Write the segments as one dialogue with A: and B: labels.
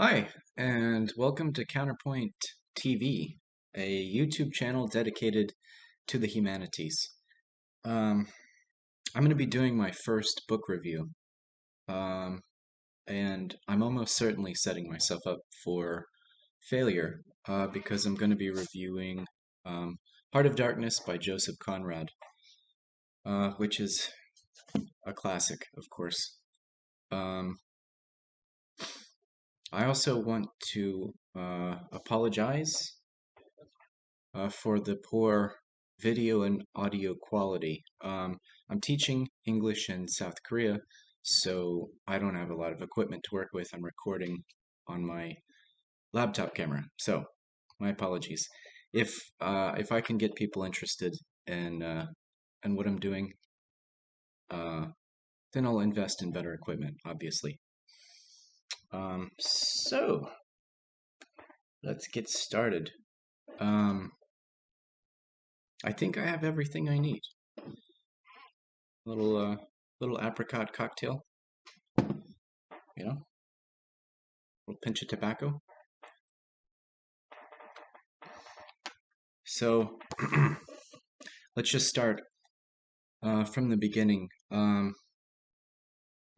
A: Hi, and welcome to Counterpoint TV, a YouTube channel dedicated to the humanities. Um, I'm going to be doing my first book review, um, and I'm almost certainly setting myself up for failure because I'm going to be reviewing um, Heart of Darkness by Joseph Conrad, which is a classic, of course. Um, I also want to apologize for the poor video and audio quality. I'm teaching English in South Korea, so I don't have a lot of equipment to work with. I'm recording on my laptop camera, so my apologies. If I can get people interested in what I'm doing, uh, then I'll invest in better equipment, obviously. So let's get started. Um, I think I have everything I need. Little little apricot cocktail, you know, a little pinch of tobacco. So let's just start from the beginning.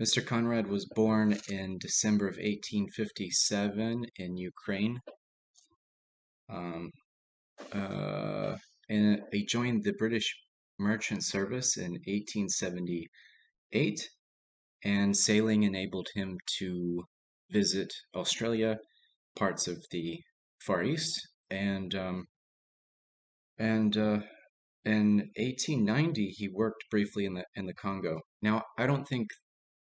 A: Mr. Conrad was born in December of 1857 in Ukraine. Um, uh, and he joined the British Merchant Service in 1878, and sailing enabled him to visit Australia, parts of the Far East, and in 1890 he worked briefly in the Congo. Now, I don't think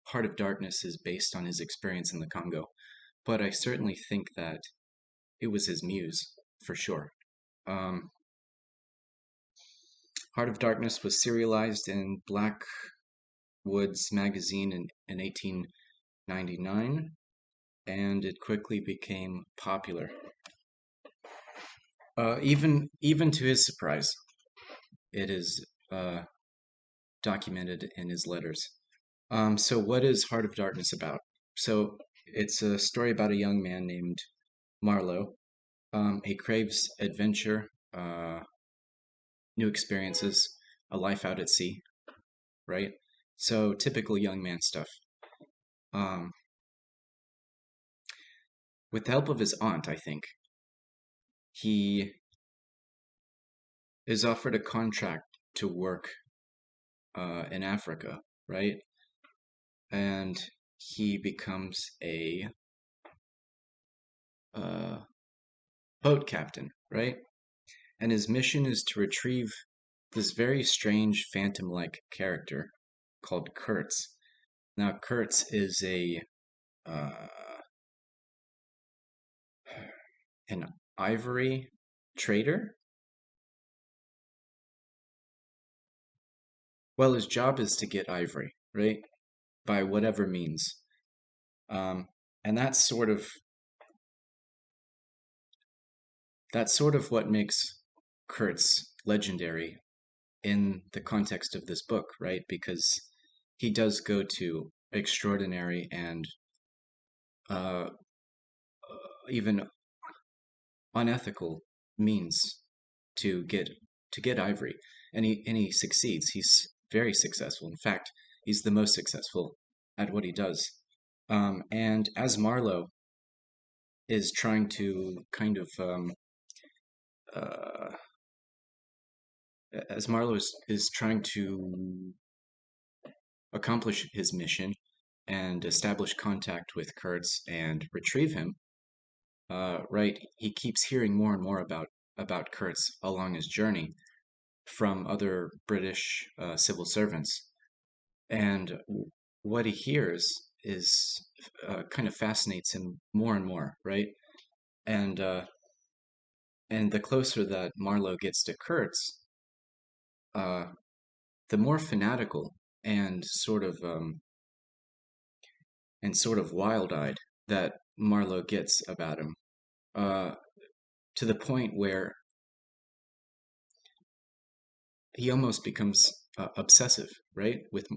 A: Heart of Darkness is based on his experience in the Congo, but I certainly think that it was his muse for sure. Um, Heart of Darkness was serialized in Blackwood's magazine in 1899, and it quickly became popular. Even to his surprise, it is documented in his letters. So what is Heart of Darkness about? So it's a story about a young man named Marlowe. He craves adventure, new experiences, a life out at sea, right? So typical young man stuff. Um, with the help of his aunt, I think, he is offered a contract to work in Africa, right? And he becomes a uh, boat captain, right? And his mission is to retrieve this very strange phantom-like character called Kurtz. Now, Kurtz is a uh, an ivory trader. Well, his job is to get ivory, right? By whatever means. Um, and that's sort of what makes Kurtz legendary in the context of this book, right? Because he does go to extraordinary and uh, even unethical means to get ivory, and he succeeds. He's very successful. In fact, he's the most successful at what he does. And is trying to kind of uh, as Marlowe is trying to accomplish his mission and establish contact with Kurtz and retrieve him, right? He keeps hearing more and more about Kurtz along his journey from other British civil servants, and what he hears is kind of fascinates him more and more, right? And and the closer that Marlowe gets to Kurtz, uh, the more fanatical and sort of wild-eyed that Marlowe gets about him, uh, to the point where he almost becomes obsessive, right, with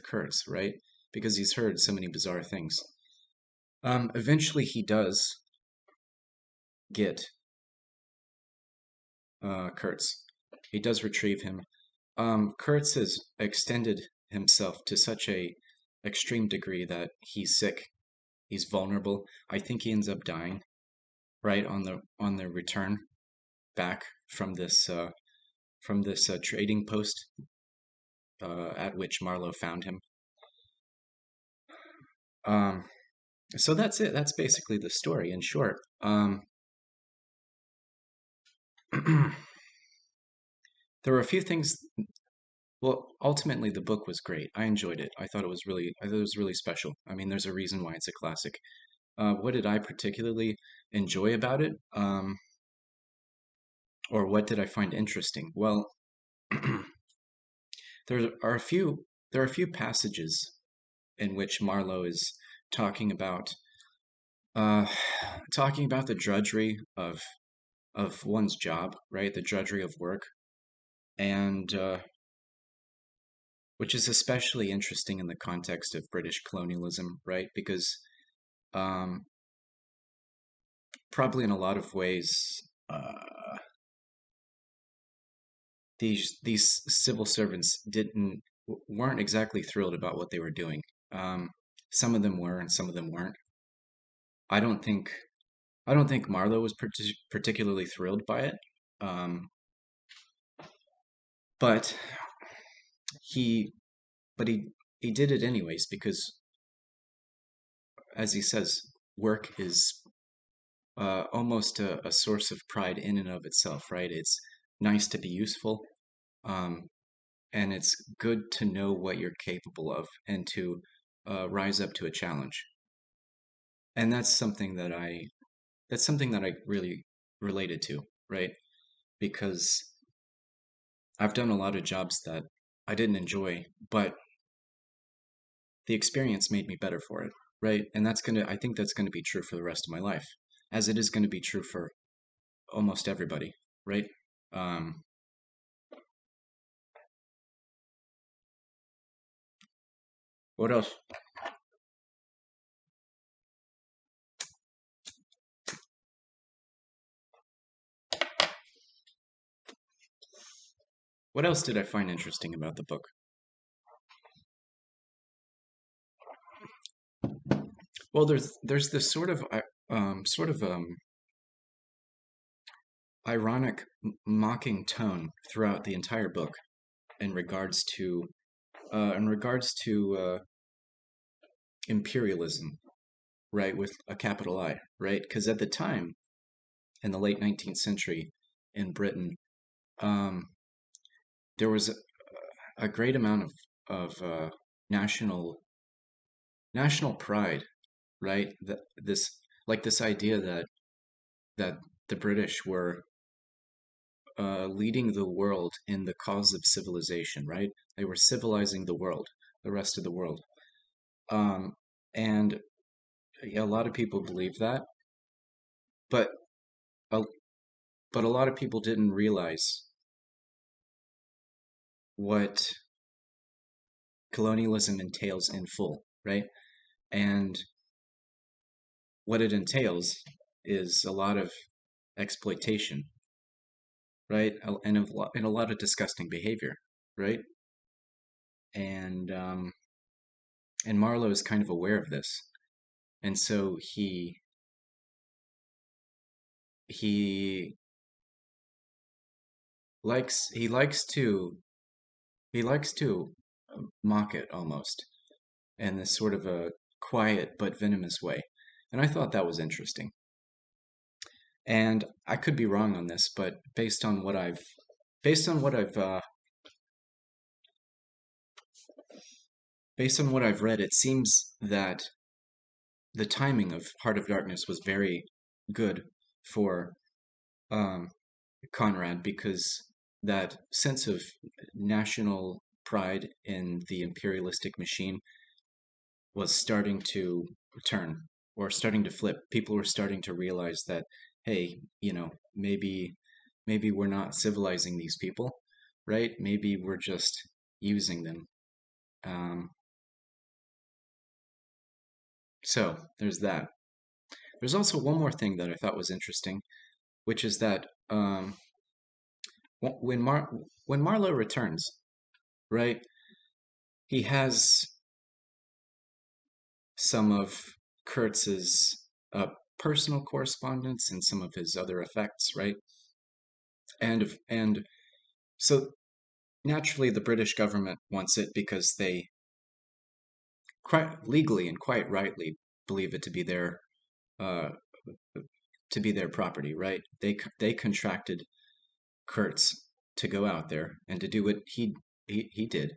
A: Kurtz, right, because he's heard so many bizarre things. Eventually he does get Kurtz. He does retrieve him. Kurtz has extended himself to such a extreme degree that he's sick. He's vulnerable. I think he ends up dying right on the return back from this trading post at which Marlowe found him. Um, so that's it. That's basically the story in short. There were a few things. Well, ultimately, the book was great. I enjoyed it. I thought it was really special. I mean, there's a reason why it's a classic. What did I particularly enjoy about it? Or what did I find interesting? Well, there are a few there are a few passages in which Marlowe is talking about uh, talking about the drudgery of one's job, right? The drudgery of work, and which is especially interesting in the context of British colonialism, right? Because um, probably in a lot of ways, these civil servants weren't exactly thrilled about what they were doing. Um, some of them were, and some of them weren't. I don't think I don't think Marlowe was particularly thrilled by it, um, but he but he did it anyways because, as he says, work is almost a source of pride in and of itself, right? It's nice to be useful, um, and it's good to know what you're capable of and to rise up to a challenge. And that's something that I really related to, right? Because I've done a lot of jobs that I didn't enjoy, but the experience made me better for it, right? And I think that's gonna be true for the rest of my life, as it is gonna be true for almost everybody, right? Um, what else? What else did I find interesting about the book? Well, there's this sort of ironic, mocking tone throughout the entire book in regards to imperialism, right, with a capital I, right? Because at the time, in the late 19th century, in Britain, um, there was a great amount of national national pride, right? That this idea that the British were leading the world in the cause of civilization, right? They were civilizing the world, the rest of the world. Um, and yeah, a lot of people believe that, but a, but a lot of people didn't realize what colonialism entails in full, right? And what it entails is a lot of exploitation, right? And a lot of disgusting behavior, right? And and Marlowe is kind of aware of this, and so he he likes to mock it almost in this sort of a quiet but venomous way, and I thought that was interesting. And I could be wrong on this, but based on what based on what I've read, it seems that the timing of Heart of Darkness was very good for um, Conrad because that sense of national pride in the imperialistic machine was starting to turn or starting to flip. People were starting to realize that, hey, maybe we're not civilizing these people, right? Maybe we're just using them. Um, So there's that. There's also one more thing that I thought was interesting, which is that when Marlowe returns, right, he has some of Kurtz's personal correspondence and some of his other effects, right? And so naturally the British government wants it because they quite legally and quite rightly believe it uh, to be their property, right? They contracted Kurtz to go out there and to do what he did.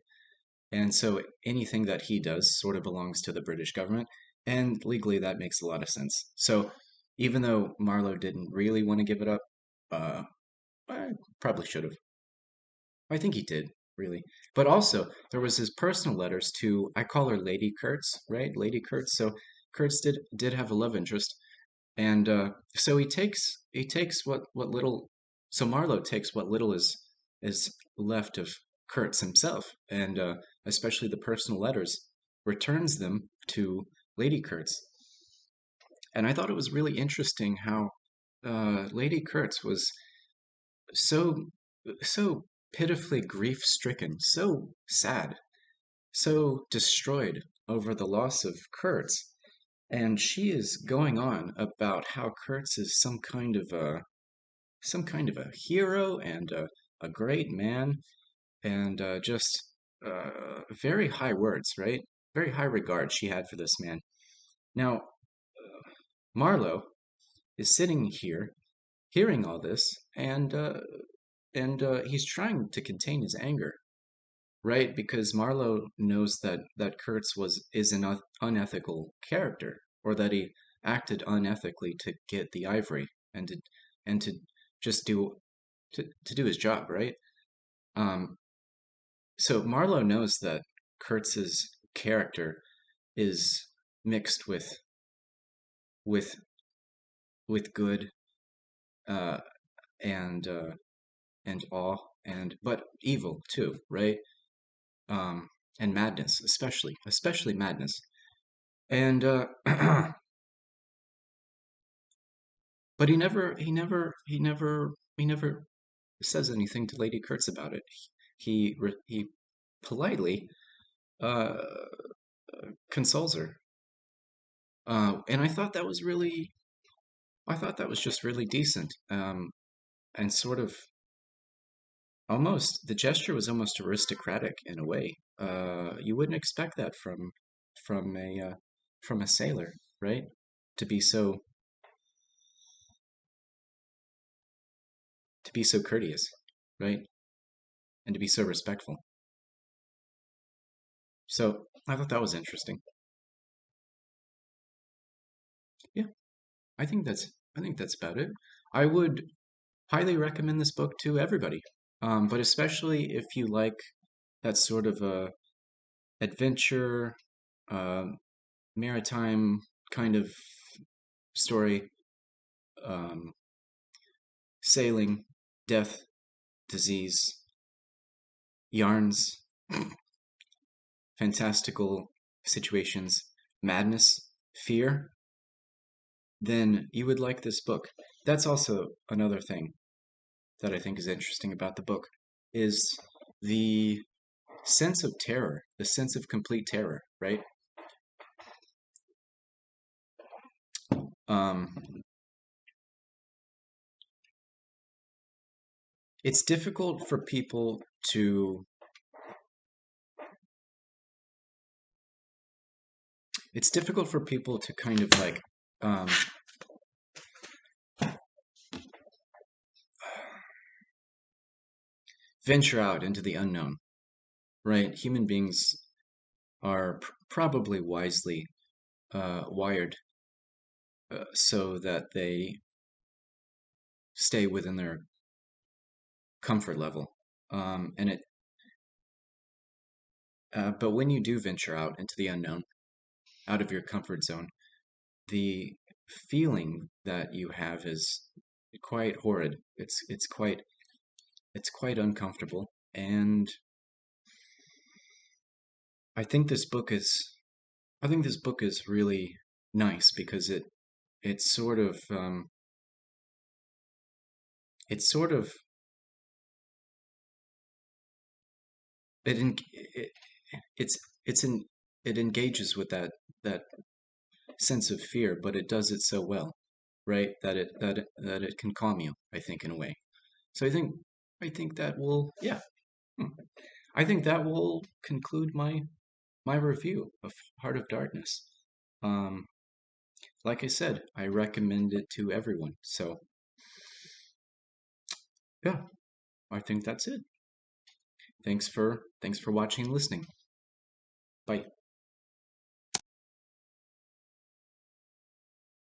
A: And so anything that he does sort of belongs to the British government, and legally that makes a lot of sense. So even though Marlowe didn't really want to give it up, uh, I probably should have. I think he did, really. But also, there was his personal letters to, I call her Lady Kurtz, right? Lady Kurtz. So Kurtz did have a love interest, and so he takes what little. So Marlowe takes what little is left of Kurtz himself, and especially the personal letters, returns them to Lady Kurtz. And I thought it was really interesting how Lady Kurtz was so so pitifully grief-stricken, so sad, so destroyed over the loss of Kurtz. And she is going on about how Kurtz is some kind of a hero and a great man and just very high words, right? Very high regard she had for this man. Now, Marlowe is sitting here hearing all this and he's trying to contain his anger, right? Because Marlowe knows that Kurtz is an unethical character, or that he acted unethically to get the ivory and to just to do his job, right? Um, so Marlowe knows that Kurtz's character is mixed with with good uh, and and awe and but evil too, right? And madness, especially madness. And but he never says anything to Lady Kurtz about it. He politely uh, consoles her, and I thought that was just really decent, and sort of almost the gesture was almost aristocratic in a way. You wouldn't expect that from from a sailor, right? To be to be so courteous, right? And to be so respectful. So I thought that was interesting. Yeah, I think that's about it. I would highly recommend this book to everybody, but especially if you like that sort of adventure, um maritime kind of story, um, sailing, death, disease, yarns, fantastical situations, madness, fear, then you would like this book. That's also another thing that I think is interesting about the book is the sense of terror, the sense of complete terror, right? Um, it's difficult for people to kind of like um, venture out into the unknown, right? Human beings are probably wisely wired so that they stay within their comfort level. And it, but when you do venture out into the unknown, out of your comfort zone, the feeling that you have is quite horrid. It's quite uncomfortable, and I think this book is I think this book is really nice because it's sort of it's sort of it, en- it it's it's in it engages with that sense of fear, but it does it so well, right? That it can calm you, I think, in a way. So I think that will yeah. Hmm. I think that will conclude my review of Heart of Darkness. Um, like I said, I recommend it to everyone. So yeah, I think that's it. Thanks for watching and listening. Bye.